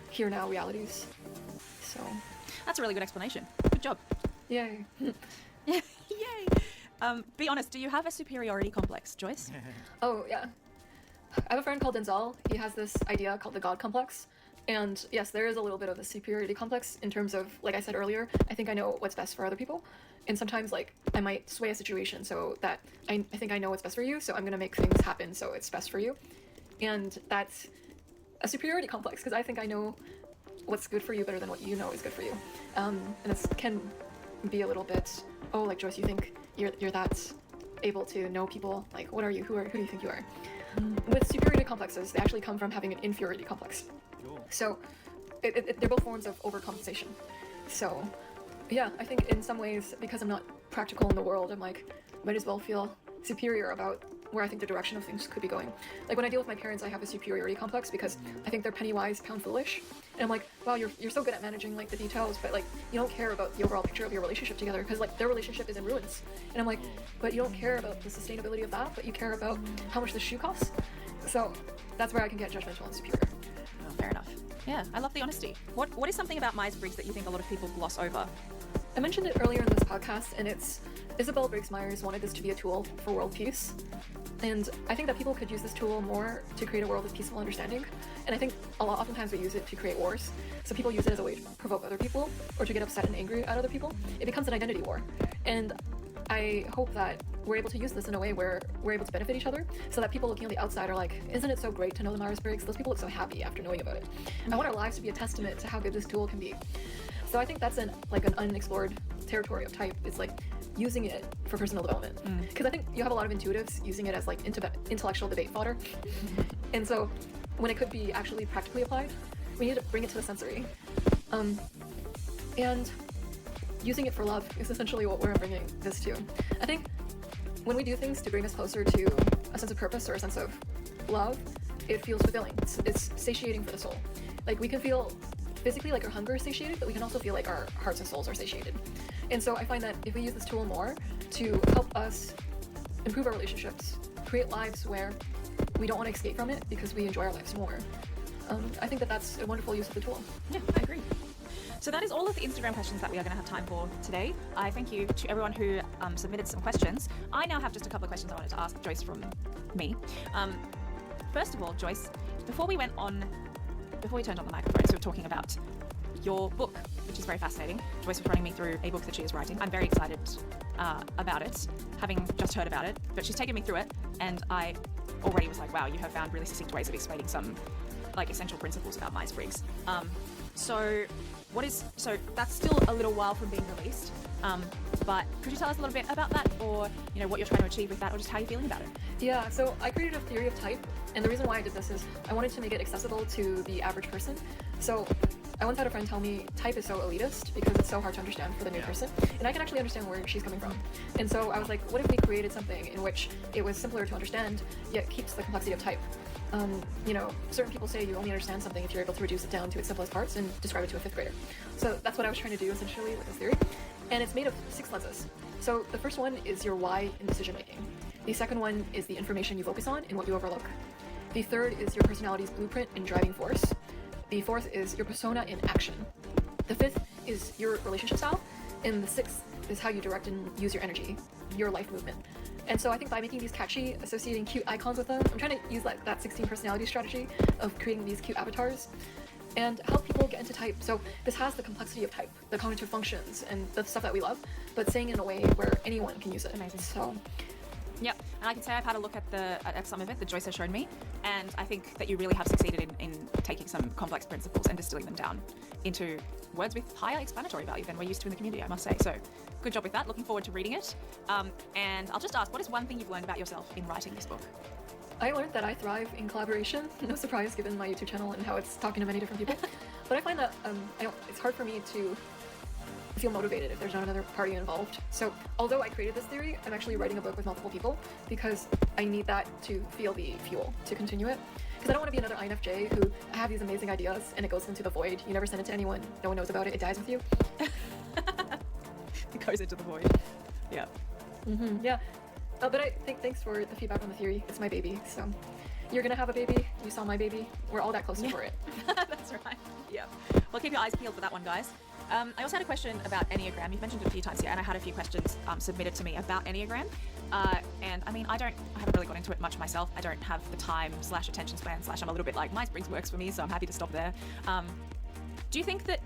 here now realities. So that's a really good explanation. Good job. Yay. Yay. Be honest, do you have a superiority complex, Joyce? Oh, yeah. I have a friend called Denzel. He has this idea called the God complex. And yes, there is a little bit of a superiority complex in terms of, like I said earlier, I think I know what's best for other people. And sometimes, like, I might sway a situation so that I think I know what's best for you, so I'm going to make things happen so it's best for you. And that's a superiority complex, because I think I know what's good for you better than what you know is good for you. And this can be a little bit, oh, like, Joyce, you think you're that able to know people? Like, what are you? Who do you think you are? With superiority complexes, they actually come from having an inferiority complex. So they're both forms of overcompensation. So yeah, I think in some ways, because I'm not practical in the world, I'm like, might as well feel superior about where I think the direction of things could be going. Like when I deal with my parents, I have a superiority complex because I think they're penny wise, pound foolish. And I'm like, wow, you're so good at managing like the details, but like you don't care about the overall picture of your relationship together because like their relationship is in ruins. And I'm like, but you don't care about the sustainability of that, but you care about how much the shoe costs. So that's where I can get judgmental and superior. Oh, fair enough. Yeah, I love the honesty. What is something about Myers-Briggs that you think a lot of people gloss over? I mentioned it earlier in this podcast, and it's Isabel Briggs-Myers wanted this to be a tool for world peace. And I think that people could use this tool more to create a world of peaceful understanding. And I think oftentimes we use it to create wars. So people use it as a way to provoke other people or to get upset and angry at other people. It becomes an identity war. And I hope that we're able to use this in a way where we're able to benefit each other, so that people looking on the outside are like, isn't it so great to know the Myers-Briggs? Those people look so happy after knowing about it. I want our lives to be a testament to how good this tool can be. So I think that's an unexplored territory of type. It's like using it for personal development. Because I think you have a lot of intuitives using it as like intellectual debate fodder. And so when it could be actually practically applied, we need to bring it to the sensory. And using it for love is essentially what we're bringing this to. I think when we do things to bring us closer to a sense of purpose or a sense of love, it feels fulfilling. It's satiating for the soul. Like we can feel physically like our hunger is satiated, but we can also feel like our hearts and souls are satiated. And so I find that if we use this tool more to help us improve our relationships, create lives where we don't want to escape from it because we enjoy our lives more, I think that that's a wonderful use of the tool. Yeah, I agree. So that is all of the Instagram questions that we are going to have time for today. I thank you to everyone who submitted some questions. I now have just a couple of questions I wanted to ask Joyce from me. First of all, Joyce, before we turned on the microphones, we were talking about your book, which is very fascinating. Joyce was running me through a book that she is writing. I'm very excited about it, having just heard about it, but she's taken me through it, and I already was like, wow, you have found really succinct ways of explaining some like essential principles about Myers-Briggs. So that's still a little while from being released, but could you tell us a little bit about that, or what you're trying to achieve with that, or just how you're feeling about it? Yeah, so I created a theory of type, and the reason why I did this is I wanted to make it accessible to the average person. So I once had a friend tell me type is so elitist because it's so hard to understand for the new person, and I can actually understand where she's coming from. And so I was like, what if we created something in which it was simpler to understand, yet keeps the complexity of type? Certain people say you only understand something if you're able to reduce it down to its simplest parts and describe it to a fifth grader. So that's what I was trying to do essentially with this theory. And it's made of 6 lenses. So the first one is your why in decision making. The second one is the information you focus on and what you overlook. The third is your personality's blueprint and driving force. The fourth is your persona in action. The fifth is your relationship style. And the sixth is how you direct and use your energy, your life movement. And so I think by making these catchy, associating cute icons with them, I'm trying to use that 16 personality strategy of creating these cute avatars and help people get into type. So this has the complexity of type, the cognitive functions, and the stuff that we love, but saying it in a way where anyone can use it. Amazing. So, yep, and I can say I've had a look at some of it that Joyce has shown me, and I think that you really have succeeded in taking some complex principles and distilling them down into words with higher explanatory value than we're used to in the community, I must say. So good job with that. Looking forward to reading it. And I'll just ask, what is one thing you've learned about yourself in writing this book? I learned that I thrive in collaboration. No surprise given my YouTube channel and how it's talking to many different people. But I find that it's hard for me to feel motivated if there's not another party involved. So although I created this theory, I'm actually writing a book with multiple people because I need that to feel the fuel to continue it. Because I don't want to be another INFJ who have these amazing ideas and it goes into the void. You never send it to anyone. No one knows about it. It dies with you. It goes into the void. Yeah. Mm-hmm. Yeah. But I think thanks for the feedback on the theory. It's my baby. So you're going to have a baby. You saw my baby. We're all that close for it. That's right. Yeah. Well, keep your eyes peeled for that one, guys. I also had a question about Enneagram. You've mentioned it a few times here, and I had a few questions submitted to me about Enneagram. And I mean, I haven't really got into it much myself. I don't have the time/attention span / I'm a little bit like Myers-Briggs works for me, so I'm happy to stop there. Do you think that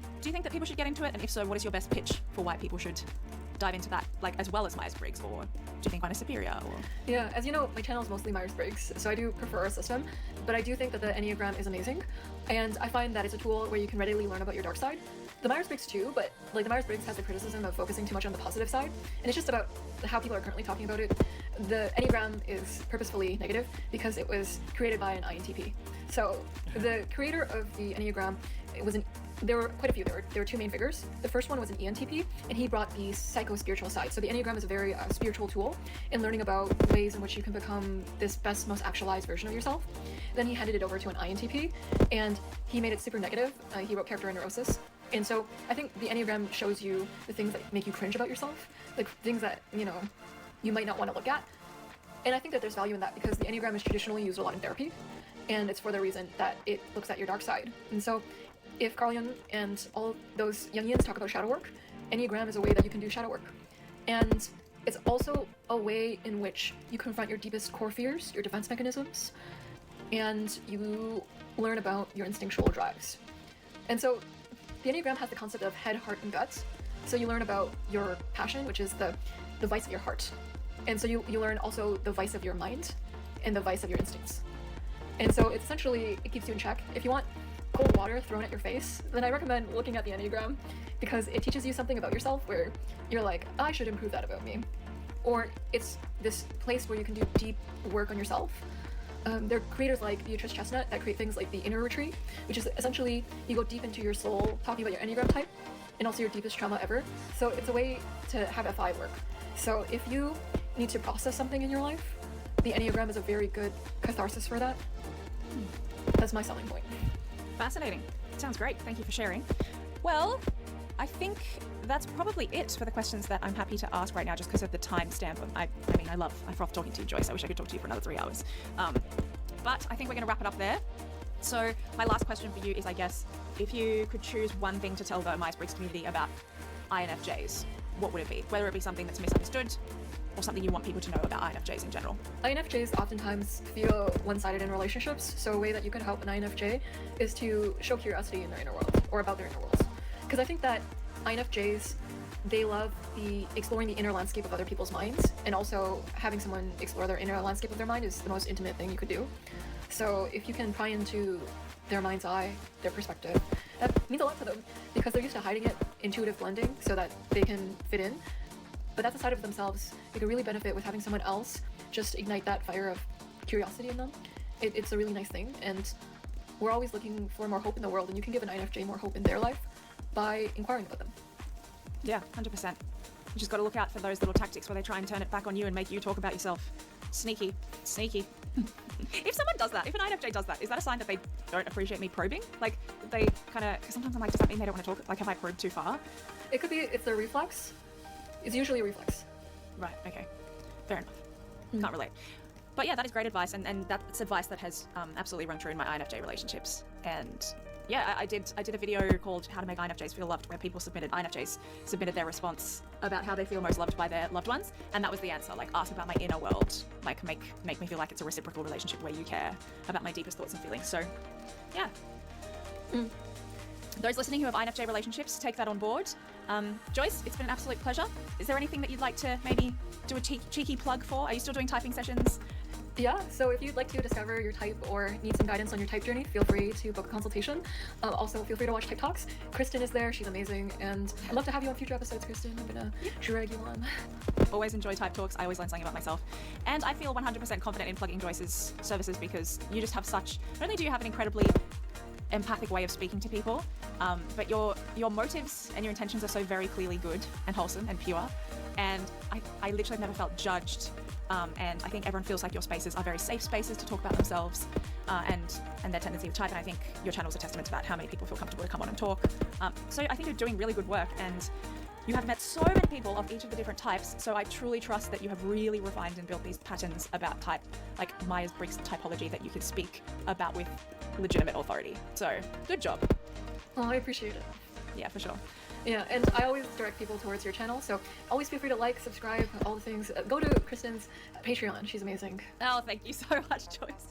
people should get into it? And if so, what is your best pitch for why people should dive into that, like as well as Myers-Briggs, or do you think one is superior? Or? Yeah, as you know, my channel is mostly Myers-Briggs, so I do prefer a system, but I do think that the Enneagram is amazing, and I find that it's a tool where you can readily learn about your dark side. The Myers-Briggs too, but like the Myers-Briggs has the criticism of focusing too much on the positive side, and it's just about how people are currently talking about it. The Enneagram is purposefully negative because it was created by an INTP. So the creator of the Enneagram, there were quite a few. There were 2 main figures. The first one was an ENTP, and he brought the psycho-spiritual side. So the Enneagram is a very spiritual tool in learning about ways in which you can become this best, most actualized version of yourself. Then he handed it over to an INTP, and he made it super negative. He wrote character neurosis. And so I think the Enneagram shows you the things that make you cringe about yourself, like things that, you might not want to look at. And I think that there's value in that because the Enneagram is traditionally used a lot in therapy, and it's for the reason that it looks at your dark side. And so if Carl Jung and all those Jungians talk about shadow work, Enneagram is a way that you can do shadow work. And it's also a way in which you confront your deepest core fears, your defense mechanisms, and you learn about your instinctual drives. And so the Enneagram has the concept of head, heart, and guts. So you learn about your passion, which is the vice of your heart. And so you learn also the vice of your mind and the vice of your instincts. And so it's essentially, it keeps you in check. If you want cold water thrown at your face, then I recommend looking at the Enneagram, because it teaches you something about yourself where you're like, I should improve that about me. Or it's this place where you can do deep work on yourself. There are creators like Beatrice Chestnut that create things like the Inner Retreat, which is essentially you go deep into your soul, talking about your Enneagram type and also your deepest trauma ever. So it's a way to have FI work. So if you need to process something in your life, the Enneagram is a very good catharsis for that. That's my selling point. Fascinating. Sounds great. Thank you for sharing. Well, I think that's probably it for the questions that I'm happy to ask right now, just because of the timestamp. I froth talking to you, Joyce. I wish I could talk to you for another 3 hours. But I think we're going to wrap it up there. So my last question for you is, I guess, if you could choose one thing to tell the Myers-Briggs community about INFJs, what would it be? Whether it be something that's misunderstood or something you want people to know about INFJs in general. INFJs oftentimes feel one-sided in relationships, so a way that you can help an INFJ is to show curiosity in their inner world, or about their inner worlds. Because I think that INFJs, they love exploring the inner landscape of other people's minds, and also having someone explore their inner landscape of their mind is the most intimate thing you could do. So if you can pry into their mind's eye, their perspective, that means a lot to them, because they're used to hiding it, intuitive blending, so that they can fit in. But that's a side of themselves they could really benefit with having someone else just ignite that fire of curiosity in them. It's a really nice thing, and we're always looking for more hope in the world, and you can give an INFJ more hope in their life by inquiring about them. Yeah, 100%. You just got to look out for those little tactics where they try and turn it back on you and make you talk about yourself. Sneaky. If someone does that, if an INFJ does that, is that a sign that they don't appreciate me probing? Like, they kind of, because sometimes I'm like, does that mean they don't want to talk? Like, have I probed too far? It could be, it's a reflex. It's usually a reflex. Right, okay. Fair enough. Can't relate. But yeah, that is great advice, and that's advice that has absolutely run true in my INFJ relationships. And yeah, I did a video called How to Make INFJs Feel Loved, where INFJs submitted their response about how they feel most loved by their loved ones, and that was the answer. Like, ask about my inner world, like make me feel like it's a reciprocal relationship where you care about my deepest thoughts and feelings. So yeah. Those listening who have INFJ relationships, take that on board. Joyce, it's been an absolute pleasure. Is there anything that you'd like to maybe do a cheeky plug for? Are you still doing typing sessions? Yeah, so if you'd like to discover your type or need some guidance on your type journey, feel free to book a consultation. Also, feel free to watch Type Talks. Kristen is there, she's amazing, and I'd love to have you on future episodes, Kristen. I'm gonna drag you on. Always enjoy Type Talks. I always learn something about myself. And I feel 100% confident in plugging Joyce's services, because you just have not only do you have an incredibly empathic way of speaking to people, but your motives and your intentions are so very clearly good and wholesome and pure. And I literally have never felt judged. And I think everyone feels like your spaces are very safe spaces to talk about themselves and their tendency to type. And I think your channel is a testament to that, how many people feel comfortable to come on and talk. So I think you're doing really good work, and you have met so many people of each of the different types. So I truly trust that you have really refined and built these patterns about type, like Myers-Briggs typology, that you can speak about with legitimate authority. So good job. Oh, I appreciate it. Yeah, for sure. Yeah, and I always direct people towards your channel, so always feel free to like, subscribe, all the things. Go to Kristen's Patreon, she's amazing. Oh, thank you so much, Joyce.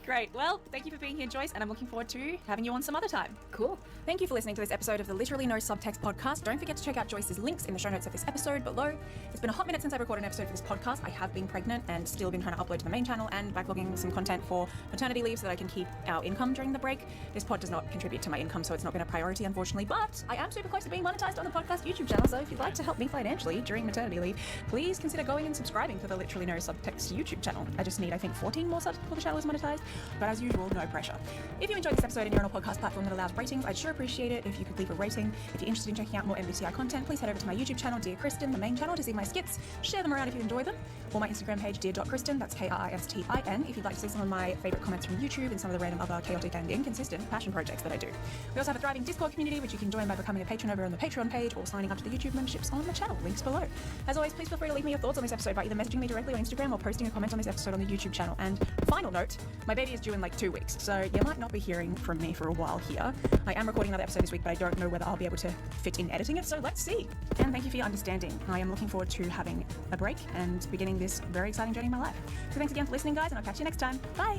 Great. Well, thank you for being here, Joyce, and I'm looking forward to having you on some other time. Cool. Thank you for listening to this episode of the Literally No Subtext podcast. Don't forget to check out Joyce's links in the show notes of this episode below. It's been a hot minute since I recorded an episode for this podcast. I have been pregnant and still been trying to upload to the main channel and backlogging some content for maternity leave so that I can keep our income during the break. This pod does not contribute to my income, so it's not been a priority, unfortunately, but I am super close to being monetized on the podcast YouTube channel, so if you'd like to help me financially during maternity leave, please consider going and subscribing to the Literally No Subtext YouTube channel. I just need, I think, 14 more subs before the channel is monetized, but as usual, no pressure. If you enjoyed this episode and you're on a podcast platform that allows ratings, I'd sure appreciate it if you could leave a rating. If you're interested in checking out more MBTI content, please head over to my YouTube channel, Dear Kristen, the main channel, to see my skits. Share them around if you enjoy them, or my Instagram page, dear.kristen, that's Kristin, if you'd like to see some of my favorite comments from YouTube and some of the random other chaotic and inconsistent passion projects that I do. We also have a thriving Discord community, which you can join by becoming a patron over over on the Patreon page or signing up to the YouTube memberships on the channel. Links below. As always, please feel free to leave me your thoughts on this episode by either messaging me directly on Instagram or posting a comment on this episode on the YouTube channel. And final note, my baby is due in like 2 weeks, so you might not be hearing from me for a while here. I am recording another episode this week, but I don't know whether I'll be able to fit in editing it, so let's see. And thank you for your understanding. I am looking forward to having a break and beginning this very exciting journey in my life. So thanks again for listening, guys, and I'll catch you next time. Bye!